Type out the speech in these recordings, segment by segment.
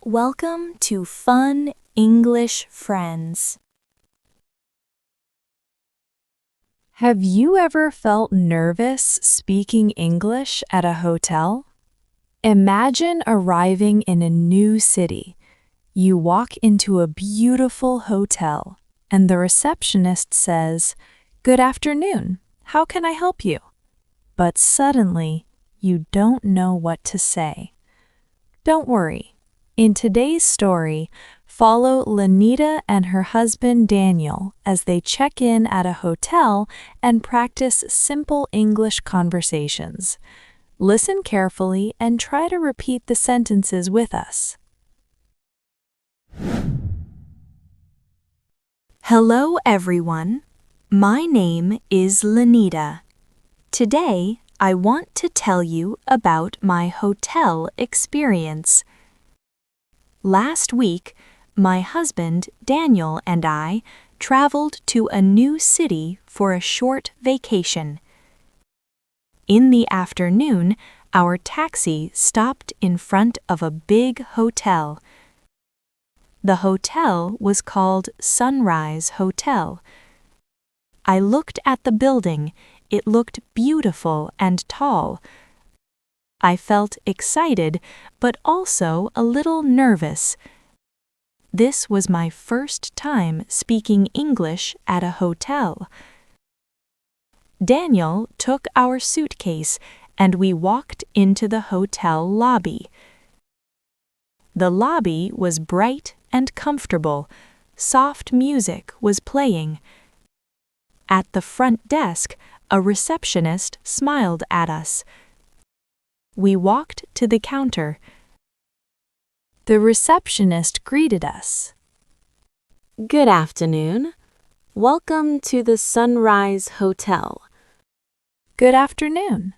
Welcome to Fun English Friends. Have you ever felt nervous speaking English at a hotel? Imagine arriving in a new city. You walk into a beautiful hotel, and the receptionist says, "Good afternoon. How can I help you?" But suddenly, you don't know what to say. Don't worry. In today's story, follow Lenita and her husband Daniel as they check in at a hotel and practice simple English conversations. Listen carefully and try to repeat the sentences with us. Hello, everyone. My name is Lenita. Today, I want to tell you about my hotel experience. Last week, my husband, Daniel, and I traveled to a new city for a short vacation. In the afternoon, our taxi stopped in front of a big hotel. The hotel was called Sunrise Hotel. I looked at the building. It looked beautiful and tall. I felt excited, but also a little nervous. This was my first time speaking English at a hotel. Daniel took our suitcase and we walked into the hotel lobby. The lobby was bright and comfortable. Soft music was playing. At the front desk, a receptionist smiled at us. We walked to the counter. The receptionist greeted us. Good afternoon. Welcome to the Sunrise Hotel. Good afternoon.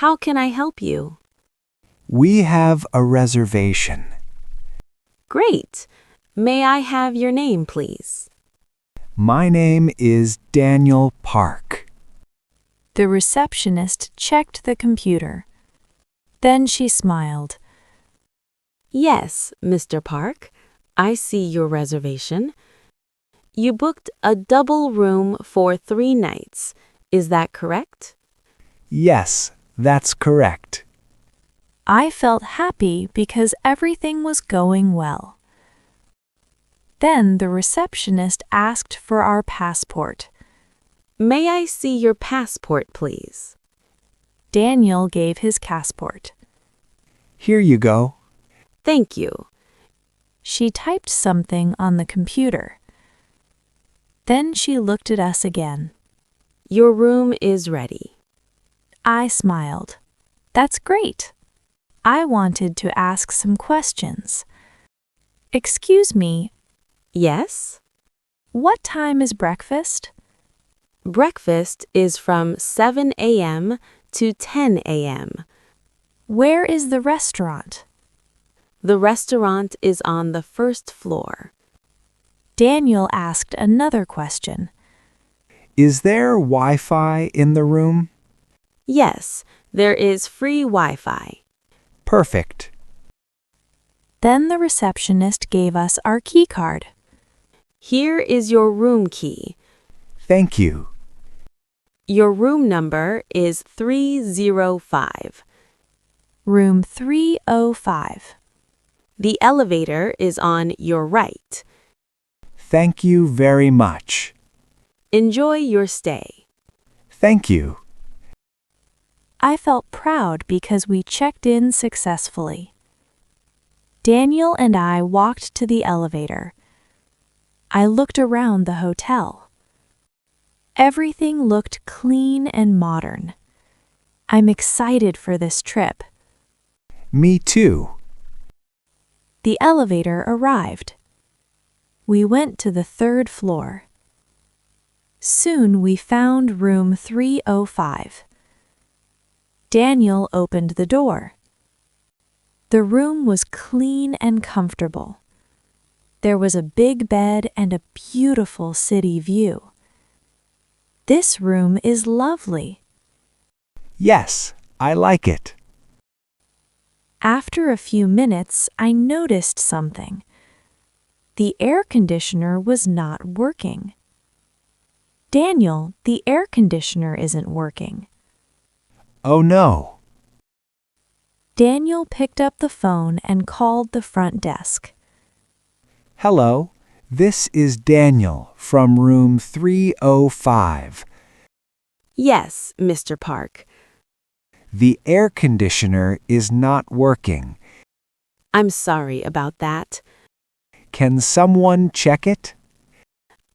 How can I help you? We have a reservation. Great. May I have your name, please? My name is Daniel Park. The receptionist checked the computer. Then she smiled. Yes, Mr. Park. I see your reservation. You booked a double room for 3 nights. Is that correct? Yes, that's correct. I felt happy because everything was going well. Then the receptionist asked for our passport. May I see your passport, please? Daniel gave his passport. Here you go. Thank you. She typed something on the computer. Then she looked at us again. Your room is ready. I smiled. That's great. I wanted to ask some questions. Excuse me, Yes? what time is breakfast? Breakfast is from 7 a.m. to 10 a.m. Where is the restaurant? The restaurant is on the first floor. Daniel asked another question. Is there Wi-Fi in the room? Yes, there is free Wi-Fi. Perfect. Then the receptionist gave us our key card. Here is your room key. Thank you. Your room number is 305. Room 305. The elevator is on your right. Thank you very much. Enjoy your stay. Thank you. I felt proud because we checked in successfully. Daniel and I walked to the elevator. I looked around the hotel. Everything looked clean and modern. I'm excited for this trip. Me too. The elevator arrived. We went to the 3rd floor. Soon we found room 305. Daniel opened the door. The room was clean and comfortable. There was a big bed and a beautiful city view. This room is lovely. Yes, I like it. After a few minutes, I noticed something. The air conditioner was not working. Daniel, the air conditioner isn't working. Oh no. Daniel picked up the phone and called the front desk. Hello, this is Daniel from room 305. Yes, Mr. Park. The air conditioner is not working. I'm sorry about that. Can someone check it?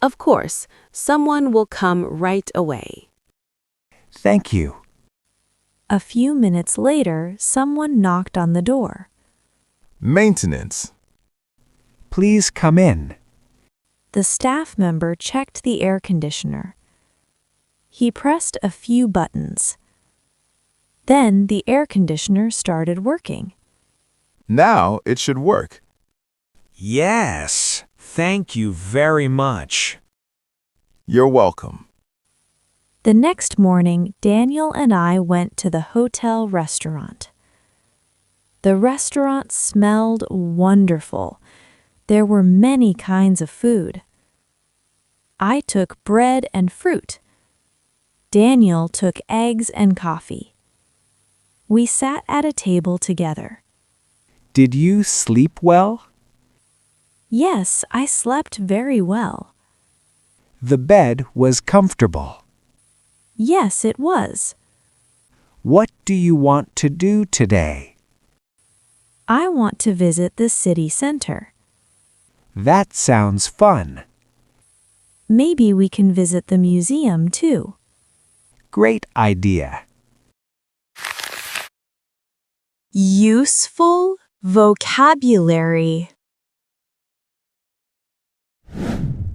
Of course, someone will come right away. Thank you. A few minutes later, someone knocked on the door. Maintenance. Please come in. The staff member checked the air conditioner. He pressed a few buttons. Then the air conditioner started working. Now it should work. Yes, thank you very much. You're welcome. The next morning, Daniel and I went to the hotel restaurant. The restaurant smelled wonderful. There were many kinds of food. I took bread and fruit. Daniel took eggs and coffee. We sat at a table together. Did you sleep well? Yes, I slept very well. The bed was comfortable. Yes, it was. What do you want to do today? I want to visit the city center. That sounds fun. Maybe we can visit the museum too. Great idea. Useful vocabulary.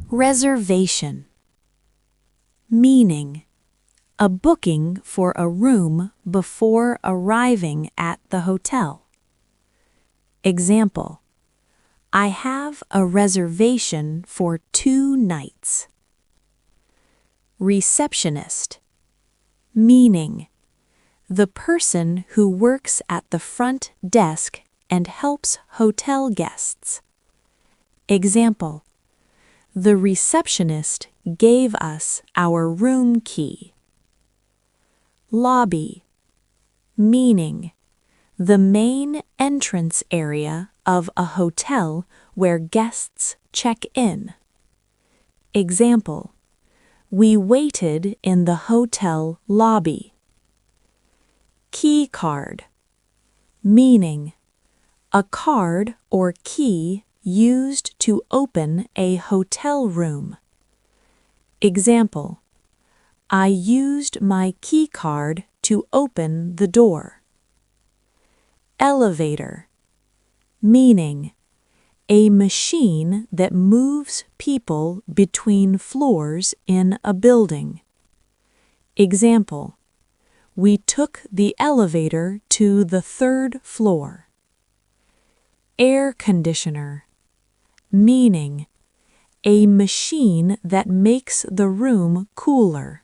Reservation. Meaning: a booking for a room before arriving at the hotel. Example: I have a reservation for 2 nights. Receptionist. Meaning: the person who works at the front desk and helps hotel guests. Example: the receptionist gave us our room key. Lobby. Meaning: the main entrance area of a hotel where guests check in. Example: we waited in the hotel lobby. Key card. Meaning: a card or key used to open a hotel room. Example: I used my key card to open the door. Elevator. Meaning: a machine that moves people between floors in a building. Example: we took the elevator to the 3rd floor. Air conditioner. Meaning: a machine that makes the room cooler.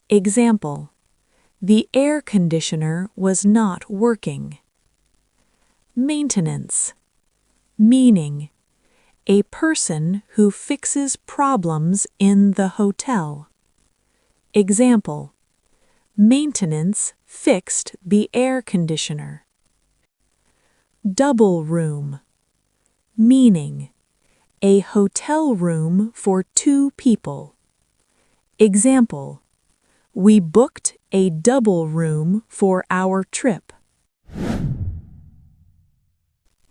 Example: the air conditioner was not working. Maintenance. Meaning: a person who fixes problems in the hotel. Example: maintenance fixed the air conditioner. Double room. Meaning: a hotel room for 2 people. Example: we booked a double room for our trip.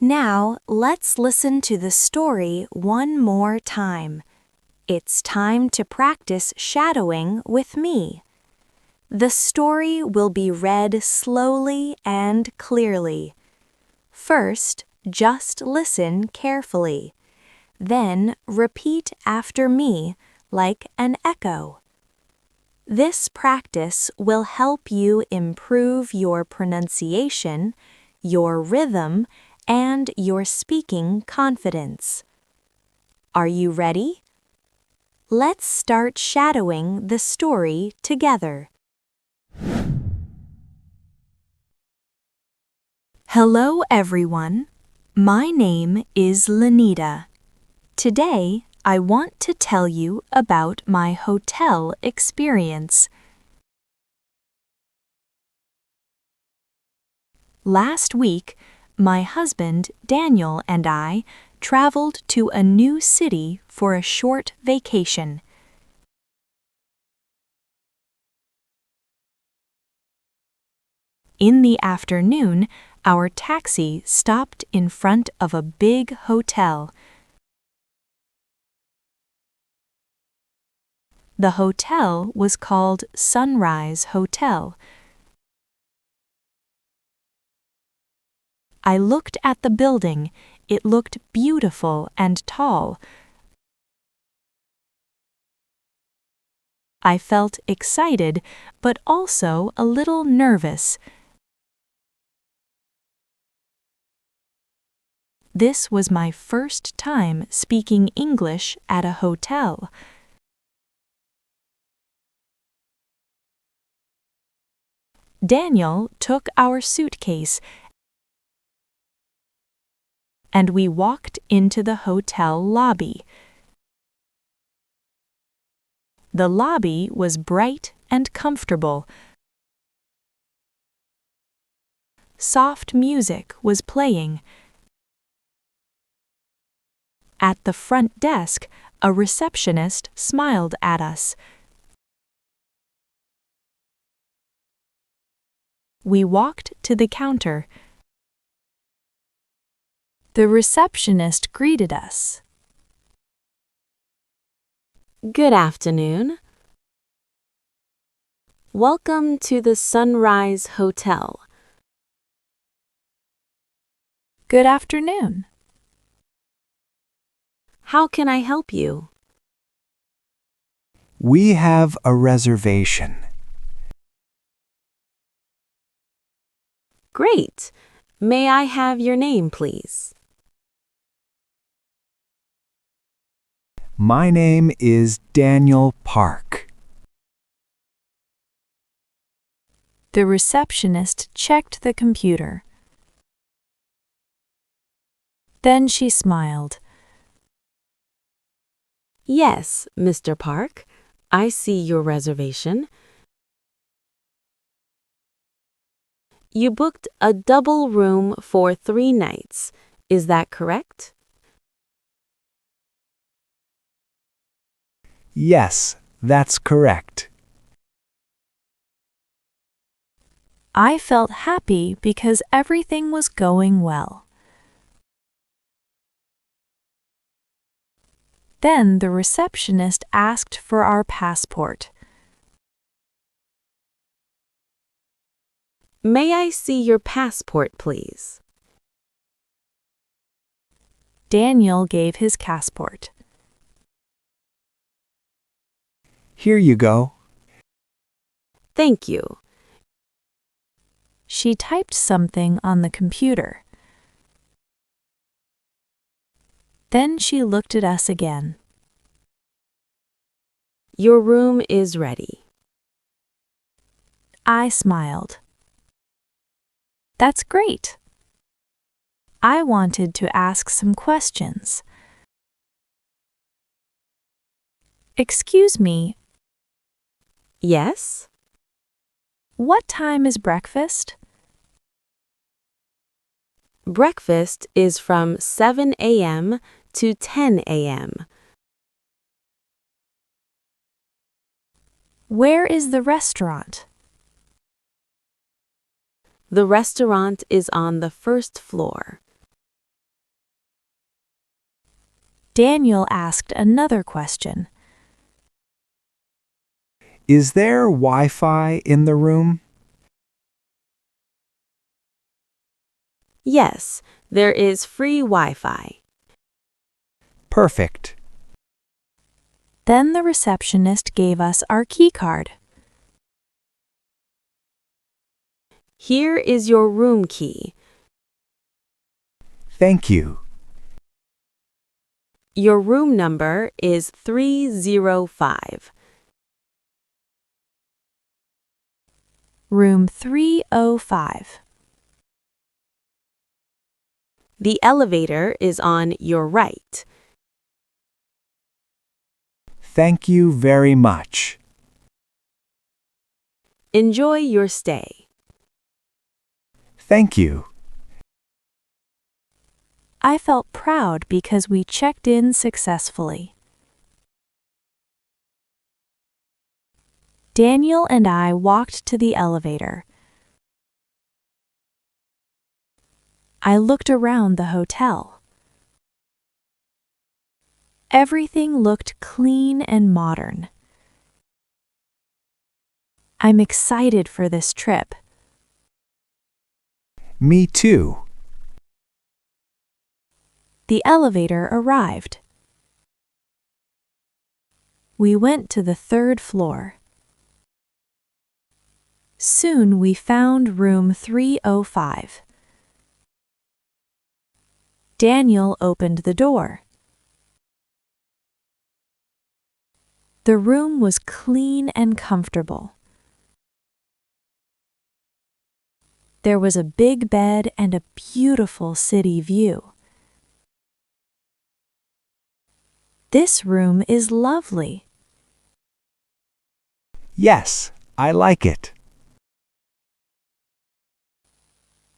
Now, let's listen to the story one more time. It's time to practice shadowing with me. The story will be read slowly and clearly. First, just listen carefully. Then, repeat after me like an echo. This practice will help you improve your pronunciation, your rhythm, and your speaking confidence. Are you ready? Let's start shadowing the story together. Hello, everyone. My name is Lenita. Today, I want to tell you about my hotel experience. Last week, my husband Daniel and I traveled to a new city for a short vacation. In the afternoon, our taxi stopped in front of a big hotel. The hotel was called Sunrise Hotel. I looked at the building. It looked beautiful and tall. I felt excited, but also a little nervous. This was my first time speaking English at a hotel. Daniel took our suitcase and we walked into the hotel lobby. The lobby was bright and comfortable. Soft music was playing. At the front desk, a receptionist smiled at us. We walked to the counter. The receptionist greeted us. Good afternoon. Welcome to the Sunrise Hotel. Good afternoon. How can I help you? We have a reservation. Great. May I have your name, please? My name is Daniel Park. The receptionist checked the computer. Then she smiled. Yes, Mr. Park. I see your reservation. You booked a double room for 3 nights. Is that correct? Yes, that's correct. I felt happy because everything was going well. Then the receptionist asked for our passport. May I see your passport, please? Daniel gave his passport. Here you go. Thank you. She typed something on the computer. Then she looked at us again. Your room is ready. I smiled. That's great. I wanted to ask some questions. Excuse me, Yes? what time is breakfast? Breakfast is from 7 a.m. to 10 a.m. Where is the restaurant? The restaurant is on the first floor. Daniel asked another question. Is there Wi-Fi in the room? Yes, there is free Wi-Fi. Perfect. Then the receptionist gave us our key card. Here is your room key. Thank you. Your room number is 305. Room 305. The elevator is on your right. Thank you very much. Enjoy your stay. Thank you. I felt proud because we checked in successfully. Daniel and I walked to the elevator. I looked around the hotel. Everything looked clean and modern. I'm excited for this trip. Me too. The elevator arrived. We went to the 3rd floor. Soon we found room 305. Daniel opened the door. The room was clean and comfortable. There was a big bed and a beautiful city view. This room is lovely. Yes, I like it.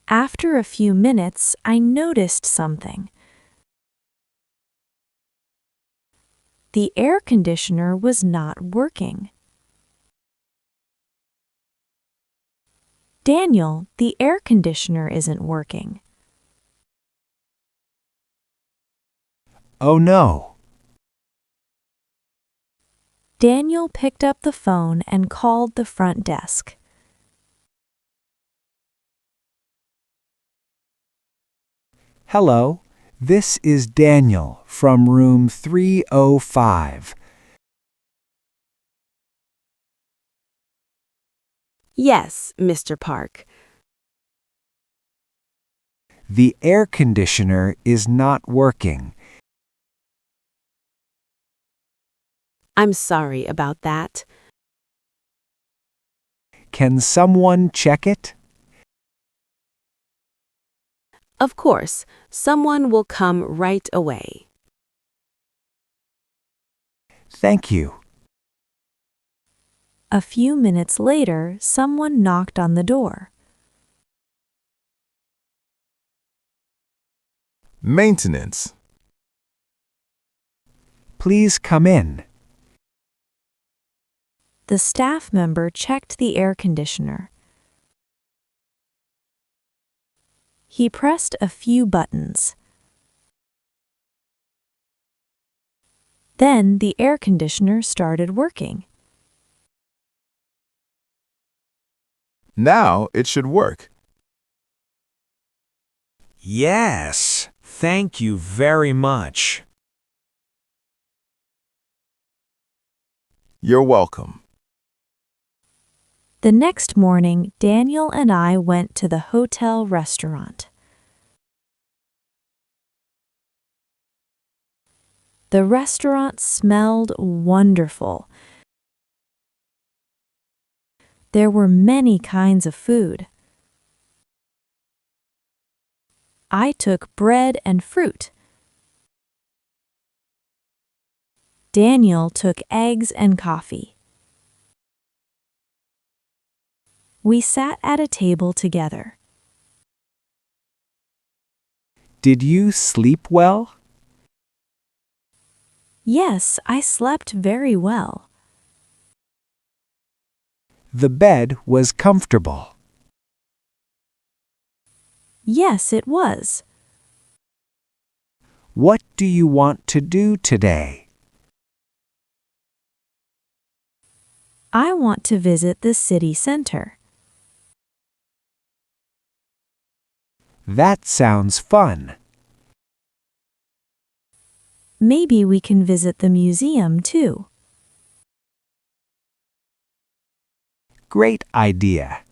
After a few minutes, I noticed something. The air conditioner was not working. Daniel, the air conditioner isn't working. Oh no. Daniel picked up the phone and called the front desk. Hello, this is Daniel from room 305. Yes, Mr. Park. The air conditioner is not working. I'm sorry about that. Can someone check it? Of course, someone will come right away. Thank you. A few minutes later, someone knocked on the door. Maintenance. Please come in. The staff member checked the air conditioner. He pressed a few buttons. Then the air conditioner started working. Now it should work. Yes, thank you very much. You're welcome. The next morning, Daniel and I went to the hotel restaurant. The restaurant smelled wonderful. There were many kinds of food. I took bread and fruit. Daniel took eggs and coffee. We sat at a table together. Did you sleep well? Yes, I slept very well. The bed was comfortable. Yes, it was. What do you want to do today? I want to visit the city center. That sounds fun. Maybe we can visit the museum too. Great idea.